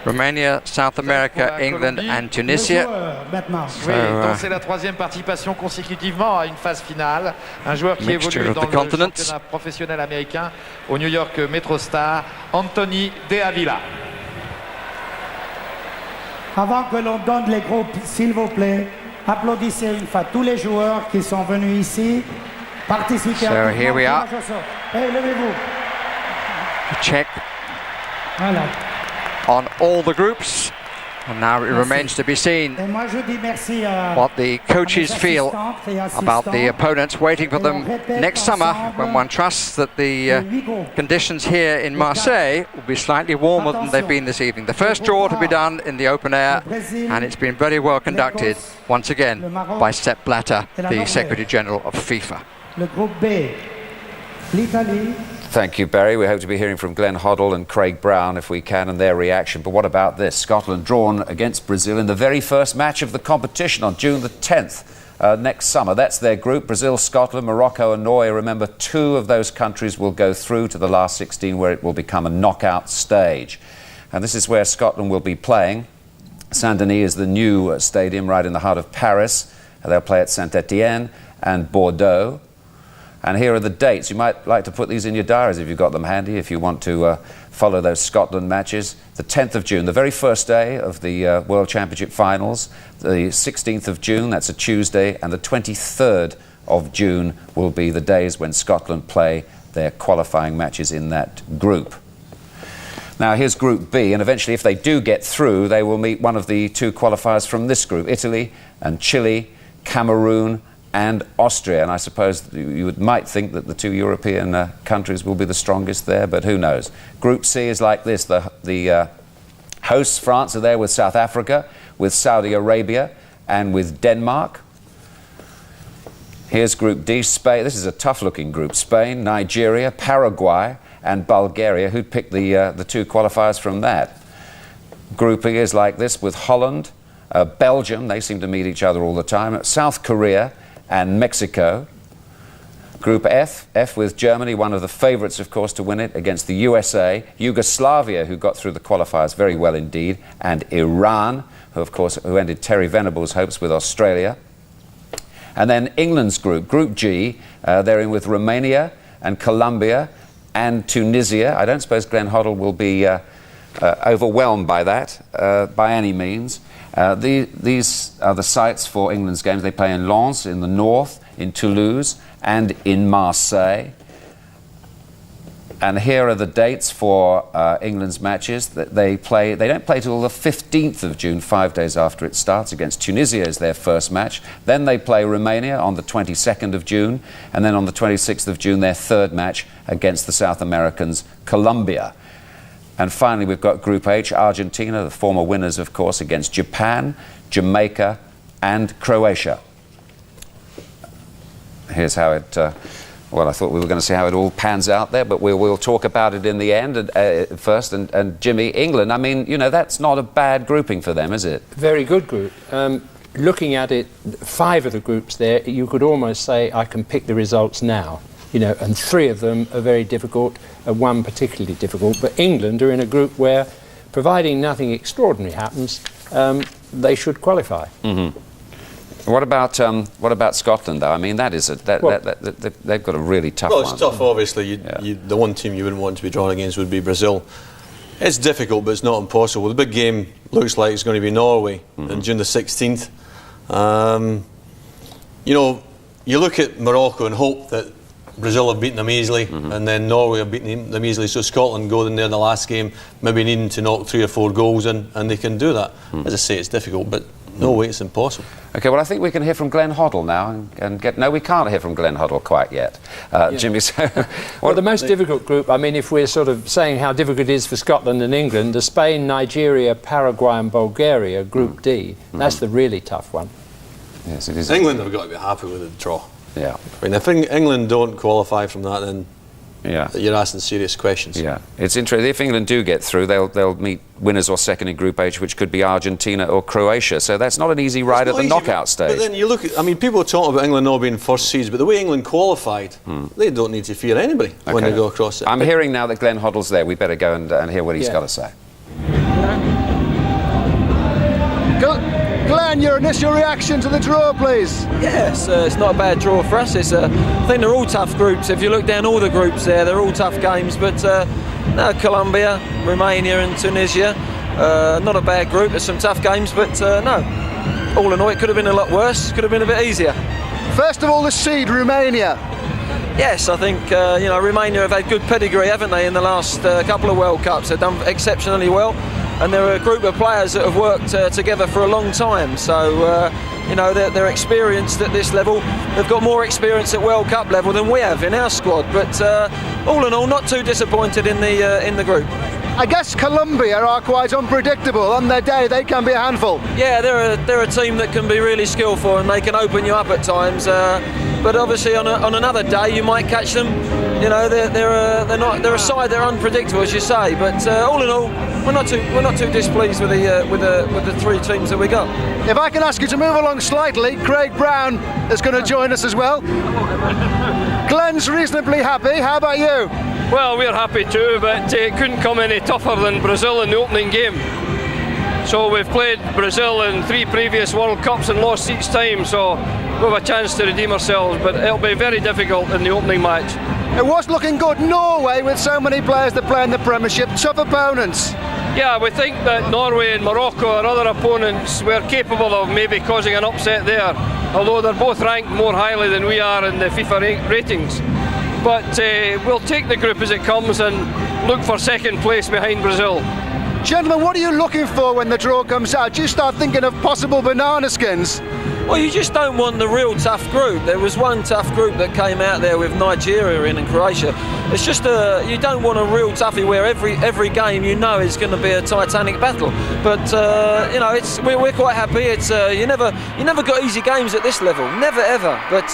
Romania, South America, England and Tunisia. Donc c'est la 3e participation consécutivement à une phase finale. Un joueur qui évolue dans le championnat professionnel américain au New York MetroStar, Anthony De Avila. Avant que l'on donne les groupes, s'il vous plaît, applaudissez une fois tous les joueurs qui sont venus ici. Participez So here we are. Hey, levez-vous. Check. Voilà. On all the groups, and now it remains to be seen what the coaches feel about the opponents waiting for them next summer, when one trusts that the conditions here in Marseille will be slightly warmer than they've been this evening. The first draw to be done in the open air, and it's been very well conducted once again by Sepp Blatter, the Secretary General of FIFA. Le groupe B, l'Italie. Thank you, Barry. We hope to be hearing from Glenn Hoddle and Craig Brown, if we can, and their reaction. But what about this? Scotland drawn against Brazil in the very first match of the competition on June the 10th next summer. That's their group. Brazil, Scotland, Morocco and Norway. Remember, 2 of those countries will go through to the last 16, where it will become a knockout stage. And this is where Scotland will be playing. Saint-Denis is the new stadium right in the heart of Paris. They'll play at Saint-Étienne and Bordeaux. And here are the dates. You might like to put these in your diaries if you've got them handy, if you want to follow those Scotland matches. The 10th of June, the very first day of the World Championship finals. The 16th of June, that's a Tuesday, and the 23rd of June will be the days when Scotland play their qualifying matches in that group. Now here's Group B, and eventually if they do get through, they will meet one of the 2 qualifiers from this group, Italy and Chile, Cameroon and Austria. And I suppose you might think that the two European countries will be the strongest there, but who knows? Group C is like this. The hosts, France, are there with South Africa, with Saudi Arabia, and with Denmark. Here's Group D, Spain. This is a tough-looking group. Spain, Nigeria, Paraguay, and Bulgaria. Who'd pick the two qualifiers from that? Group E is like this with Holland, Belgium. They seem to meet each other all the time. South Korea and Mexico. Group F with Germany, one of the favourites, of course, to win it, against the USA, Yugoslavia, who got through the qualifiers very well indeed, and Iran, who ended Terry Venable's hopes with Australia. And then England's group, Group G, they're in with Romania and Colombia and Tunisia. I don't suppose Glenn Hoddle will be overwhelmed by that, by any means. These are the sites for England's games. They play in Lens, in the north, in Toulouse, and in Marseille. And here are the dates for England's matches. They don't play till the 15th of June, 5 days after it starts. Against Tunisia is their first match. Then they play Romania on the 22nd of June, and then on the 26th of June, their third match against the South Americans, Colombia. And finally, we've got Group H, Argentina, the former winners, of course, against Japan, Jamaica, and Croatia. Here's how it... well, I thought we were going to see how it all pans out there, but we'll talk about it in the end first. And Jimmy, England, I mean, you know, that's not a bad grouping for them, is it? Very good group. Looking at it, 5 of the groups there, you could almost say I can pick the results now. You know, and 3 of them are very difficult, and 1 particularly difficult. But England are in a group where, providing nothing extraordinary happens, they should qualify. Mm-hmm. What about Scotland, though? I mean, that is they've got a really tough one. Well, it's tough, obviously. The one team you wouldn't want to be drawn against would be Brazil. It's difficult, but it's not impossible. The big game looks like it's going to be Norway on June the 16th. You know, you look at Morocco and hope that Brazil have beaten them easily, and then Norway have beaten them easily, so Scotland go in there in the last game, maybe needing to knock 3 or 4 goals in, and they can do that. As I say, it's difficult, but no way, it's impossible. OK, well, I think we can hear from Glenn Hoddle now and get... No, we can't hear from Glenn Hoddle quite yet. Jimmy, so... Well, the most difficult group, I mean, if we're sort of saying how difficult it is for Scotland and England, the Spain, Nigeria, Paraguay and Bulgaria, Group D, that's the really tough one. Yes, it is. England have got to be happy with the draw. Yeah. I mean, if England don't qualify from that, then you're asking serious questions. Yeah, it's interesting. If England do get through, they'll meet winners or second in Group H, which could be Argentina or Croatia. So that's not an easy ride at the knockout stage. But then you look at, I mean, people are talking about England not being first seeds, but the way England qualified, they don't need to fear anybody when they go across it. I'm hearing now that Glenn Hoddle's there. We better go and hear what he's got to say. Glenn, your initial reaction to the draw, please. Yes, it's not a bad draw for us. I think they're all tough groups. If you look down all the groups there, they're all tough games. But no, Colombia, Romania and Tunisia, not a bad group. There's some tough games, but no. All in all, it could have been a lot worse. Could have been a bit easier. First of all, the seed, Romania. Yes, I think you know, Romania have had good pedigree, haven't they, in the last couple of World Cups. They've done exceptionally well. And they're a group of players that have worked together for a long time. So, you know, they're experienced at this level. They've got more experience at World Cup level than we have in our squad. But all in all, not too disappointed in the group. I guess Colombia are quite unpredictable. On their day, they can be a handful. Yeah, they're a team that can be really skillful and they can open you up at times. But obviously, on another day, you might catch them. You know, they're a side. They're unpredictable, as you say. But all in all, we're not too displeased with the 3 teams that we got. If I can ask you to move along slightly, Craig Brown is going to join us as well. Glenn's reasonably happy. How about you? Well, we're happy too, but it couldn't come any tougher than Brazil in the opening game. So we've played Brazil in 3 previous World Cups and lost each time, so we have a chance to redeem ourselves, but it'll be very difficult in the opening match. It was looking good. Norway, with so many players that play in the Premiership, tough opponents. Yeah, we think that Norway and Morocco are other opponents. We're capable of maybe causing an upset there, although they're both ranked more highly than we are in the FIFA ratings. But we'll take the group as it comes and look for second place behind Brazil. Gentlemen, what are you looking for when the draw comes out? Do you start thinking of possible banana skins? Well, you just don't want the real tough group. There was one tough group that came out there with Nigeria in and Croatia. It's just you don't want a real toughie where every game you know is going to be a titanic battle. But you know, we're quite happy. It's you never got easy games at this level, never ever. But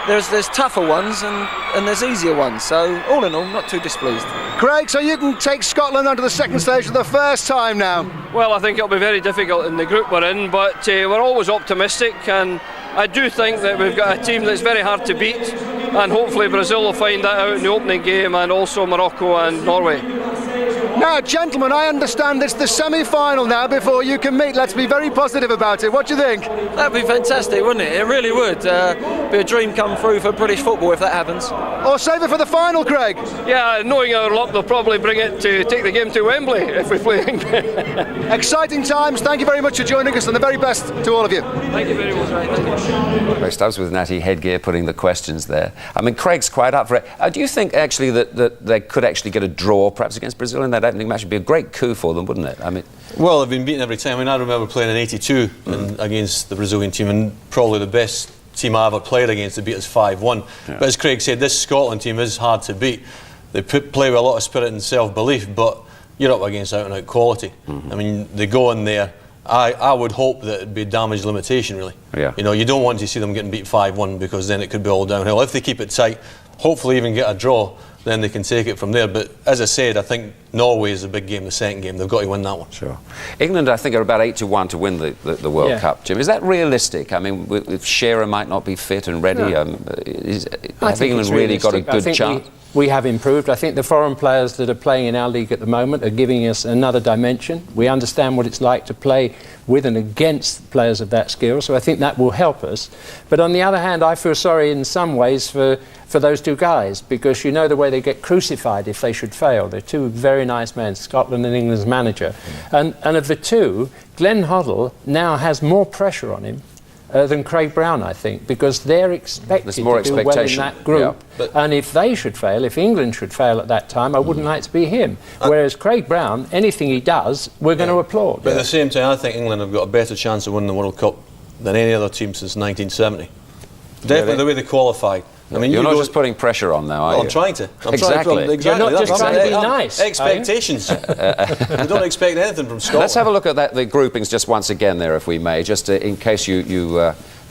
there's tougher ones and there's easier ones. So all in all, not too displeased. Craig, so you can take Scotland onto the second stage for the first time now. Well, I think it'll be very difficult in the group we're in, but we're always optimistic, and I do think that we've got a team that's very hard to beat, and hopefully Brazil will find that out in the opening game, and also Morocco and Norway. Now, gentlemen, I understand it's the semi-final now before you can meet. Let's be very positive about it. What do you think? That'd be fantastic, wouldn't it? It really would. Be a dream come true for British football if that happens. Or save it for the final, Craig? Yeah, knowing our luck, they'll probably bring it to take the game to Wembley if we play. Exciting times. Thank you very much for joining us, and the very best to all of you. Thank you very much. Craig Stubbs with Natty Headgear putting the questions there. I mean, Craig's quite up for it. Do you think actually that they could actually get a draw perhaps against Brazil in that opening match? It'd be a great coup for them, wouldn't it? I mean, well, they've been beaten every time. I mean, I remember playing in '82 against the Brazilian team, and probably the best team I ever played against. They beat us 5-1. Yeah. But as Craig said, this Scotland team is hard to beat. They play with a lot of spirit and self-belief, but you're up against out-and-out quality. I mean, they go in there. I would hope that it'd be damage limitation, really. Yeah. You know, you don't want to see them getting beat 5-1 because then it could be all downhill. If they keep it tight, hopefully even get a draw, then they can take it from there. But as I said, I think Norway is a big game, the second game. They've got to win that one. Sure. England, I think, are about 8-1 to win the World Cup, Jim. Is that realistic? I mean, if Shearer might not be fit and ready, have England really got a good chance? We have improved. I think the foreign players that are playing in our league at the moment are giving us another dimension. We understand what it's like to play with and against players of that skill, so I think that will help us. But on the other hand, I feel sorry in some ways for those two guys, because you know the way they get crucified if they should fail. They're two very nice men, Scotland and England's manager. And of the two, Glenn Hoddle now has more pressure on him than Craig Brown, I think, because they're expected to do well in that group. Yeah. And if they should fail, if England should fail at that time, I wouldn't like to be him. Whereas Craig Brown, anything he does, we're going to applaud. But at the same time, I think England have got a better chance of winning the World Cup than any other team since 1970. Definitely the way they qualified. I mean, you're not just putting pressure on now, are you? I'm trying to. Exactly. You're not just trying to be nice. Expectations. We don't expect anything from Scotland. Let's have a look at the groupings just once again there, if we may, just in case you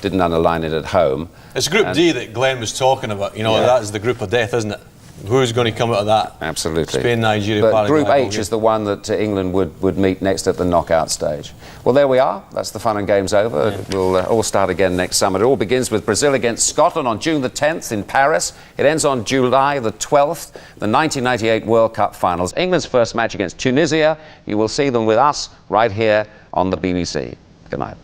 didn't underline it at home. It's Group D that Glenn was talking about. You know, that is the group of death, isn't it? Who's going to come out of that? Absolutely. Spain, Nigeria, but Paraguay, Group H is the one that England would meet next at the knockout stage. Well, there we are. That's the fun and games over. Yeah. We'll all start again next summer. It all begins with Brazil against Scotland on June the 10th in Paris. It ends on July the 12th, the 1998 World Cup finals. England's first match against Tunisia. You will see them with us right here on the BBC. Good night.